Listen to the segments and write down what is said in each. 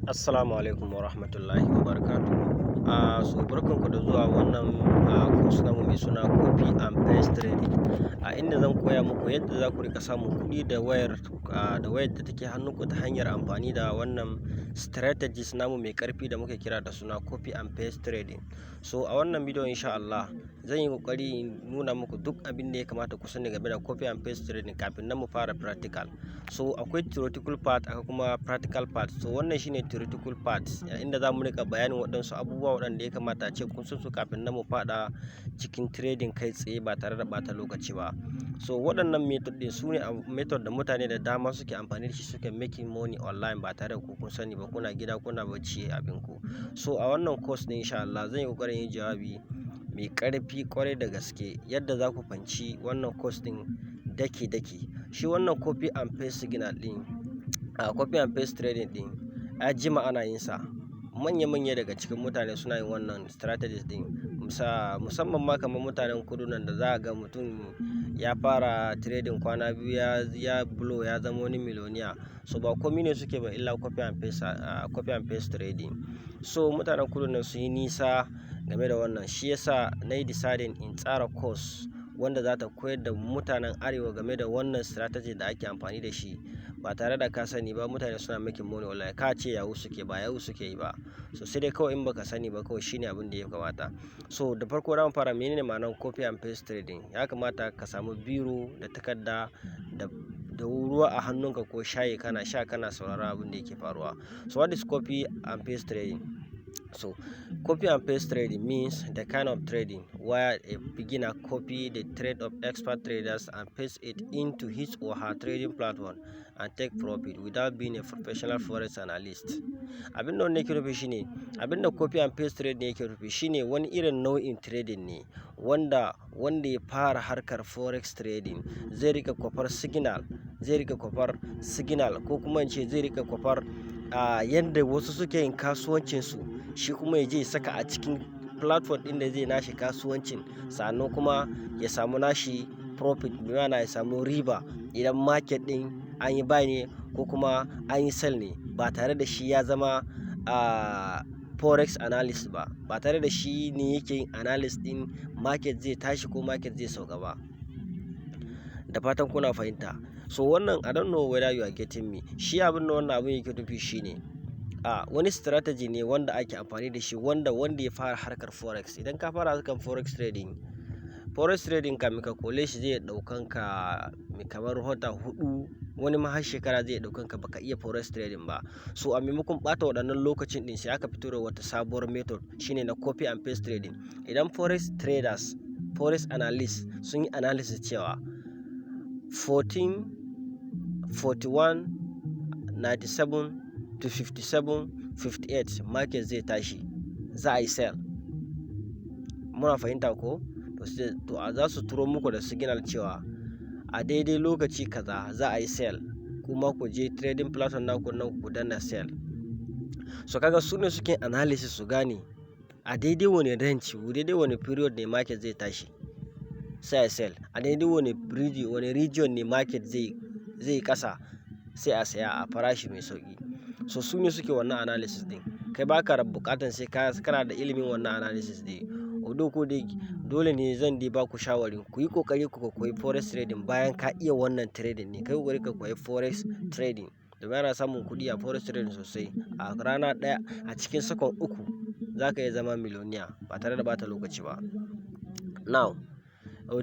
Assalamu alaikum wa rahmatullahi wa barakatuh. Barkanku da zuwa wannan course namu mai suna copy and paste trading. Inda zan koya muku yadda za ku rika samun kuɗi da wayar da take hannunku ta hanyar amfani da wannan strategies namu mai ƙarfi da muke kira da suna copy and paste trading. So a wannan bidiyo insha Allah zan yi kokari in nuna muku duk abin da ya kamata ku sani game da copy and paste trading kafin nan mu fara practical. So akwai theoretical part akwai kuma practical part. So wannan shine theoretical part inda za mu rika bayanin waɗansu abubuwa waɗanda ya kamata a ce kun san su kafin nan mu fada cikin trading kai tsaye ba tare da bata lokaci ba. So waɗannan method din su ne method da mutane da dama suke amfani da shi suke making money online ba tare da kun sani ba, kuna gida kuna bacci abin ku. So a wannan course din insha Allah zan yi kokarin yin jawabi mai ƙarfi kwarai da gaske yadda za ku fanci wannan course din daki shi wannan copy and paste signal din copy and paste trading din a jima ana yin sa. Manya daga cikin mutane suna yin wannan strategies din musamman ma kamar mutanen kudu nan da za a ga mutum ya fara trading kwana biyu ya blow ya zama wani miliyoniya. So ba komai ne suke ba illa copy and paste trading. So mutanen kudu nan su yi nisa game da wannan, shi yasa na yi deciding in tsara course wanda za ta koyar da mutanen arewa game da wannan strategy da ake amfani da shi ba tare da ka sani ba. Mutane suna making money wallahi, ka ce yahu suke ba yahu suke yi ba. So sai dai kawai in baka sani ba, kawai shine abin da ya kamata. So da farko za mu fara menene ma'anar copy and paste trading. Ya kamata ka samu biro da takarda da ruwa a hannunka ko shayi kana sha kana sauraron abin da yake faruwa. So what is copy and paste trading? So copy and paste trading means the kind of trading where a beginner copy the trade of expert traders and paste it into his or her trading platform and take profit without being a professional forex analyst. Abin da yake nufi shine, abin da copy and paste trading yake nufi shine wani irin nau'in trading ne wanda ya fara harkar forex trading zai rika kwafar signal ko kuma in ce zai rika kwafar yadda wasu suke yin kasuwancin su, shi kuma ya je ya saka a cikin platform din da zai nashi kasuwancin, sannan kuma ya samu nashi profit, yana ya samu riba idan market din an yi buy ne ko kuma an yi sell ne, ba tare da shi ya zama forex analyst ba tare da shi ne yake yin analyst din market zai tashi ko market zai sauka ba. Da fatan kuna fahimta. So wannan I don't know whether you are getting me. Shi abin da wannan abin yake nufi shine wani strategy ne wanda ake amfani da shi wanda ya fara harkar forex. Idan ka fara harkar forex trading kamin ka kole shi zai daukan ka kamar wata 4, wani ma har shekara zai daukan ka baka iya forex trading ba. So a maimakon bata waɗannan lokacin din sai aka fito da wata sabuwar method shine na copy and paste trading. Idan forex traders, forex analysts sun yi analysis cewa 14, 41, 97 to 57, 58 market zai tashi, za a yi sell. Muna fahimta ko? To za su turo muku da signal cewa a daidai lokaci kaza za a yi sell, kuma ku je trading platform naku nan ku danna sell. So kaga su ne suke analysis su gane a daidai wani range, daidai wani period ne market zai tashi sai a sell, a daidai wani region ne market zai kasa sai a saya a farashi mai sauki. So su ne suke wannan analysis din, kai baka da bukatan sai kana da ilimin wannan analysis din. Ko dai dole ne zan ba ku shawari ku yi kokari ku koyi forex trading. Bayan ka iya wannan trading ne kai kokari ka koyi forex trading, domin ana samun kuɗi a forex trading sosai. A rana ɗaya a cikin sakon 3 za ka iya zama miliyoniya ba tare da bata lokaci ba. Now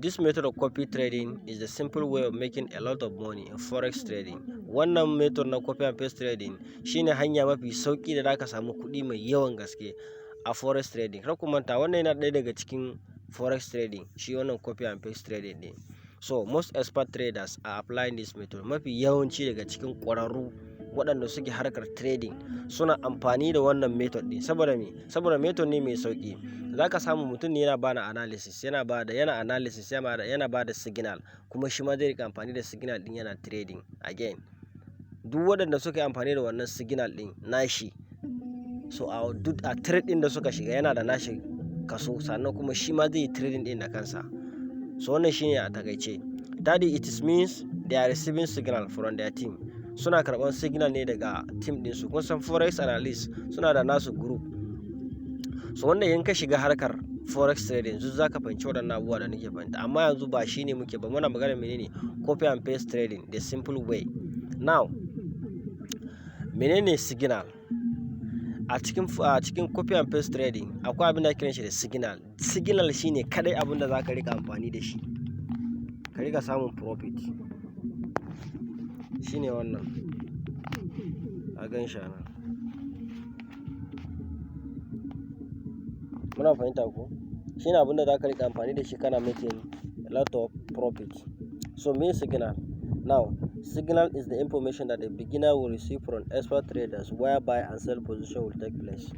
this method of copy trading is the simple way of making a lot of money in forex trading. Wannan method na copy and paste trading shine hanya mafi sauki da zaka samu kuɗi mai yawan gaske a forex trading. Kar ku manta wannan yana ɗaya daga cikin forex trading, shi wannan copy and paste trading ne. So most expert traders are applying this method. Mafi yawanci daga cikin ƙwararru waɗanda suke harkar trading suna amfani da wannan method din. Saboda method ne mai sauki. Zaka samu mutum ne yana bada analysis, yana bada signal, kuma shi ma zai rika amfani da signal din yana trading again. Duk waɗanda suka yi amfani da wannan signal din nashi, so a trade din da suka shiga yana da nashi kaso, sannan kuma shi ma zai yi trading din da kansa. So wannan shine a takaice. That it means they are receiving signal from their team. suna karɓar signal ne daga team ɗinsu. Kun san forex analyst suna da nasu group, so wanda in ka shiga harkar forex trading yanzu za ka fahimci waɗannan abubuwa da nake fahimta, amma yanzu ba shi ne muke ba, muna magana menene copy and paste trading the simple way. Now menene signal? A cikin copy and paste trading akwai abin da kiran shi da signal. Signal shine kadai abin da za ka rika amfani da shi ka rika samun profit, shine wannan a gan shi nan. Muna fahimta ko? Shine abin da za ka rika amfani da shi kana making a lot of profit. So me signal? Now signal is the information that a beginner will receive from expert traders where buy and sell position will take place.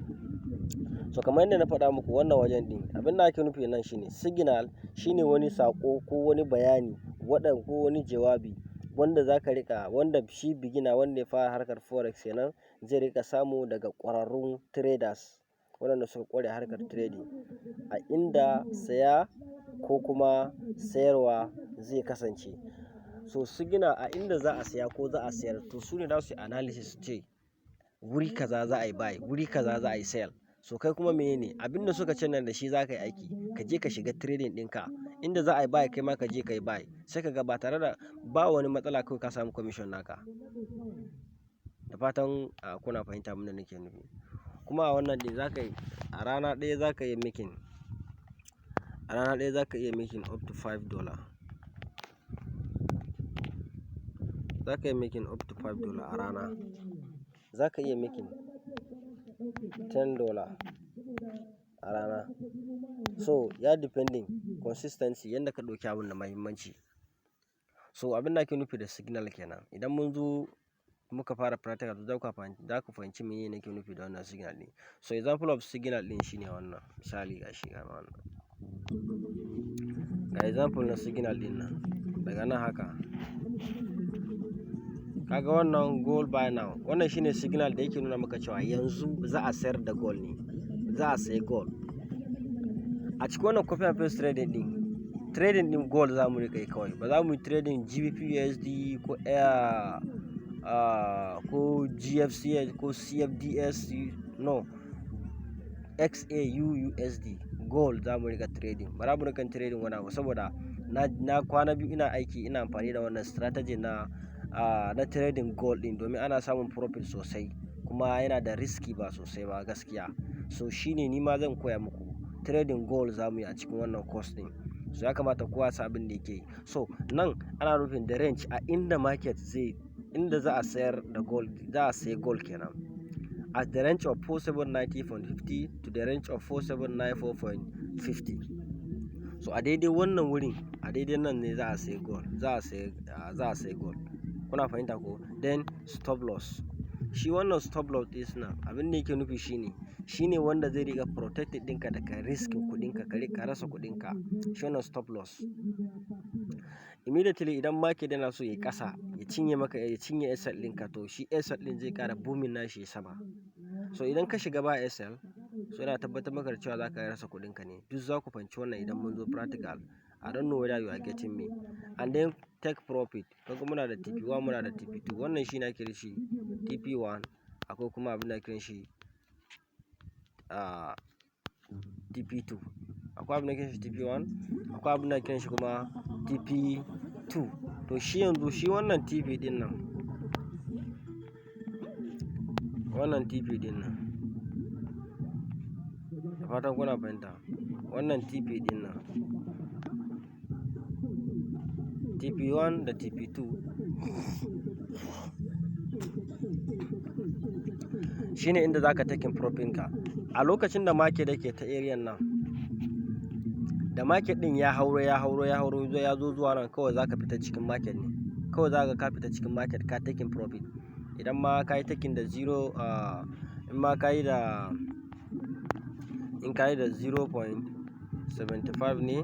So kamar yadda na faɗa muku wannan wajen din, abin da ake nufi nan shine signal shine wani sako ko wani bayani ko wani jawabi wanda za ka rika, wanda shi beginner wanda ya fara harkar forex kenan zai rika samu daga ƙwararrun traders waɗanda suka ƙware harkar trading, a inda saya ko kuma sayarwa zai kasance. So signal a inda za a saya ko za a sayar, to su ne za su yi analysis ce wuri kaza za a yi buy, wuri kaza za a yi sell. So kai kuma menene abin da suka ce nan da shi za ka yi aiki, ka je ka shiga trading ɗinka, inda za a yi buy kai ma ka je ka yi buy, sai ka ga ba tare da ba wani matsala kawai ka samu commission naka. Da fatan kuna fahimta abin da nake nufi. Kuma a wannan ɗin za ka yi a rana ɗaya za ka iya making up to $5. Za ka iya making up to $5 a rana. Za ka iya making $10 a rana. So ya depending consistency yanda ka ɗauki abin da muhimmanci. So abin da ake nufi da signal kenan. Idan mun zo muka fara practical za ku fahimci meye nake nufi da wannan signal ɗin. So example of signal ɗin shine wannan. Misali ga shi ga wannan. Ga example na signal ɗin nan. Daga nan haka. Kaga wannan gold buy now. Wannan shine signal da yake nuna maka cewa yanzu za a sayar da gold ne. Za a sayi gold. A cikin wannan copy and paste trading ɗin gold za mu rika yi kawai. Ba za mu yi trading GBP USD ko ko GFCS ko CFDS, no, XAU USD gold za mu rika trading. Ba za mu rika trading wani abu, saboda na kwana biyu ina aiki ina amfani da wannan strategy na trading gold din, domin ana samun profit sosai kuma yana da risky ba sosai ba gaskiya. So shine ni ma zan koya muku trading gold za mu yi a cikin wannan course din. So ya kamata kowa sa abin da yake yi. So nan ana nufin da range a inda market inda za a sayar da gold, za a sayi gold kenan, at the range of 4790.50 to the range of 4794.50. So a daidai wannan wurin, a daidai nan ne za a sayi gold, za a sayi gold. Kuna fahimta ko? Then stop loss. Shi wannan stop loss din nan abin da yake nufi shine wanda zai riga protect ɗinka daga riskin kuɗinka, ka rasa kuɗinka. Shi wannan stop loss. Immediately idan market yana so ya kasa ya cinye SL ɗinka, to shi SL ɗin zai ƙara booming nashi sama. So idan ka shiga ba SL, so yana tabbatar maka da cewa za ka rasa kuɗinka ne. Duk za ku fahimci wannan idan mun zo practical. I don't know whether you are getting me. And then take profit. Kaga muna da TP1 muna da TP2. Wannan shi na kiran shi TP1, akwai kuma abin da kiran shi TP2. Akwai abin da kiran shi TP1, akwai abin da kiran shi kuma TP2. To shi yanzu shi wannan TP din nan, wannan TP din nan, da fatan kuna fahimta, wannan TP din nan, TP1 da TP2 shine inda zaka taking profit ka. A lokacin da market yake ta area nan, da market din ya hauro ya zo zuwa nan, kawai zaka fita cikin market ne. Kawai zaka ka fita cikin market ka taking profit. Idan ma ka yi taking da zero, in ma ka yi da 0.75 ne,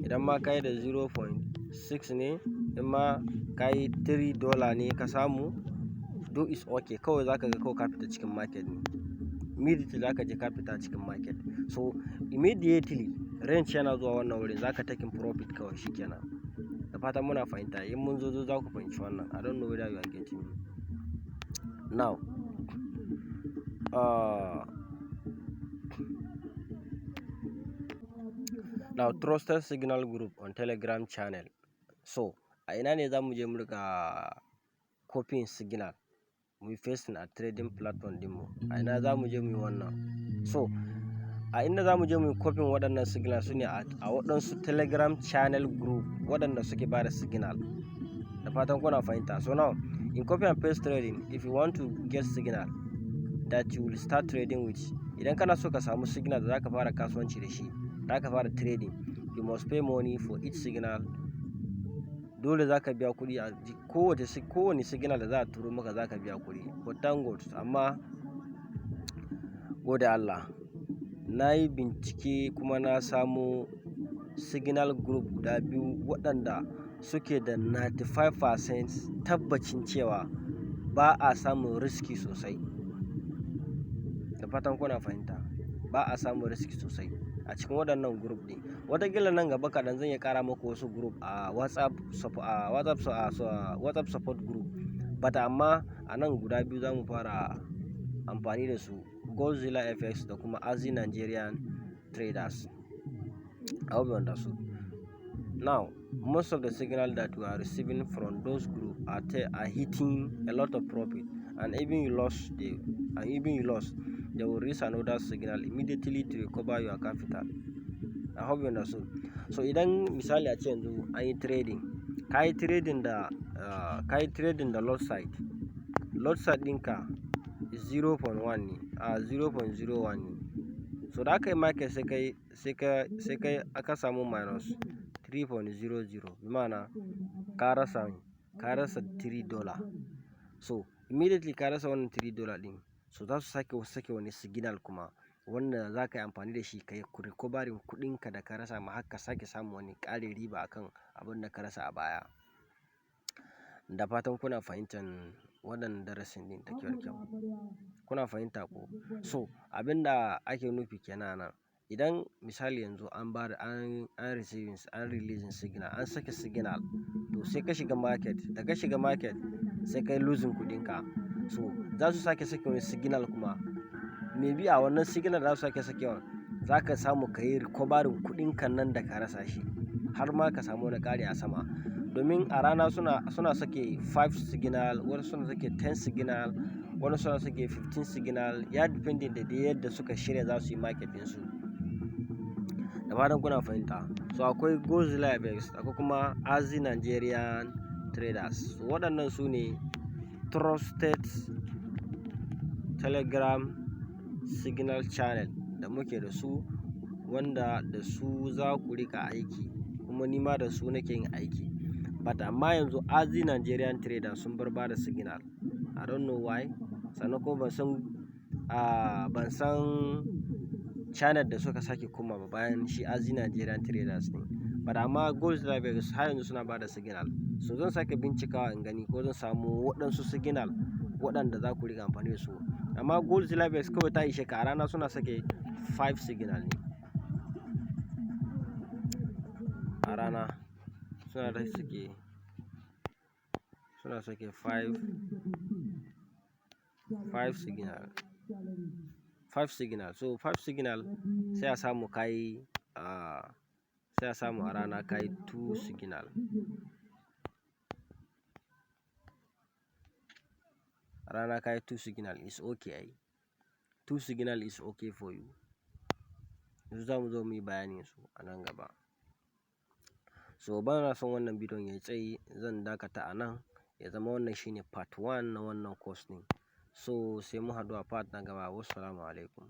idan ma ka yi da 0.6 ne, in ma ka yi $3 ne ka samu, do is okay. Kawai zaka ga kawai ka fita cikin market ne. Immediately zaka je ka fita cikin market. So immediately range yana zuwa wannan wurin zaka taking profit kawai shikenan. Da fatan muna fahimta. In mun zo za ku fahimci wannan. I don't know whether you are getting me. now uh, now trusted signal group on telegram channel. So a ina ne za mu je mu riga copying signal mu yi pasting a trading platform dinmu? A ina za mu je mu yi wannan? So a inda za mu je mu yi copying waɗannan signal su ne a waɗansu telegram channel group waɗanda suke ba da signal. Da fatan kuna fahimta. So now in copy and paste trading, if you want to get signal that you will start trading with, idan kana so ka samu signal da zaka fara kasuwanci da shi, zaka fara trading, you must pay money for each signal. Dole zaka biya kuɗi a kowane signal da za a turo maka, zaka biya kuɗi. But thank God, amma gode Allah, na yi bincike kuma na samu signal group guda biyu waɗanda suke da 95% tabbacin cewa ba a samun riski sosai. Da fatan kuna fahimta, ba a samun riski sosai a cikin waɗannan group ɗin. Wataƙila nan gaba kaɗan zan iya ƙara muku wasu group a WhatsApp support group, but amma a nan guda biyu za mu fara amfani da su, Godzilla FX da kuma Azi Nigerian Traders. I hope you understood. Now, most of the signal that we are receiving from those groups are hitting a lot of profit, and even you lost, they will raise another signal immediately to recover your capital. I hope you understood. So idan misali a ce yanzu an yi trading, ka yi trading da lot side ɗinka 0.1 ne, 0.01 ne. So da aka yi market sai kai aka samu minus 3.00, bi ma'ana ka rasa $3. So immediately ka rasa wannan $3 din, so za su sake wani signal kuma wanda za ka yi amfani da shi ka yi recovering kuɗinka da ka rasa, ma haka sake samu wani ƙarin riba akan abin da ka rasa a baya. Da fatan kuna fahimtar waɗannan darasin din da kyau. Kuna fahimta ko? So abin da ake nufi kenan nan, idan misali yanzu an releasing signal, an sake signal, to sai ka shiga market, da ka shiga market sai kai losing kuɗinka. So za su sake wani signal kuma, maybe a wannan signal za su sake sakewa, za ka samu ka yi recovering kuɗinka nan da ka rasa shi, har ma ka samu wani ƙari a sama. Domin a rana suna sake 5 signal, wani suna sake 10 signal, wani suna sake 15 signal, ya depending da yadda suka shirya za su yi market ɗinsu. Da fatan kuna fahimta. So akwai Godzilla FX, akwai kuma Azi Nigerian Traders. So waɗannan su ne trusted telegram signal channel da muke da su, wanda da su za ku rika aiki, kuma nima da su nake yin aiki. But amma yanzu Azi Nigerian Traders sun bar bada signal, I don't know why. Sannan kuma ban san channel da suka sake kuma ba bayan shi Azi Nigerian Traders ne. But amma Godzilla FX har yanzu suna bada signal. So zan sake bincikawa in gani ko zan samu waɗansu signal waɗanda za ku riga amfani da su. Amma Godzilla FX kawai ta ishe ka, a rana suna sake 5 signal ne. A rana suna sake 5 signal. So 5 signal sai a samu a rana kai 2 signal. A rana kai 2 signal is okay. 2 signal is okay for you. Yanzu za mu zo mu yi bayanin su a nan gaba. So ba na son wannan bidiyon ya yi tsayi, zan dakata a nan, ya zama wannan shine part 1 na wannan course ɗin. So sai mu haɗu a part na gaba. Wassalamu alaikum.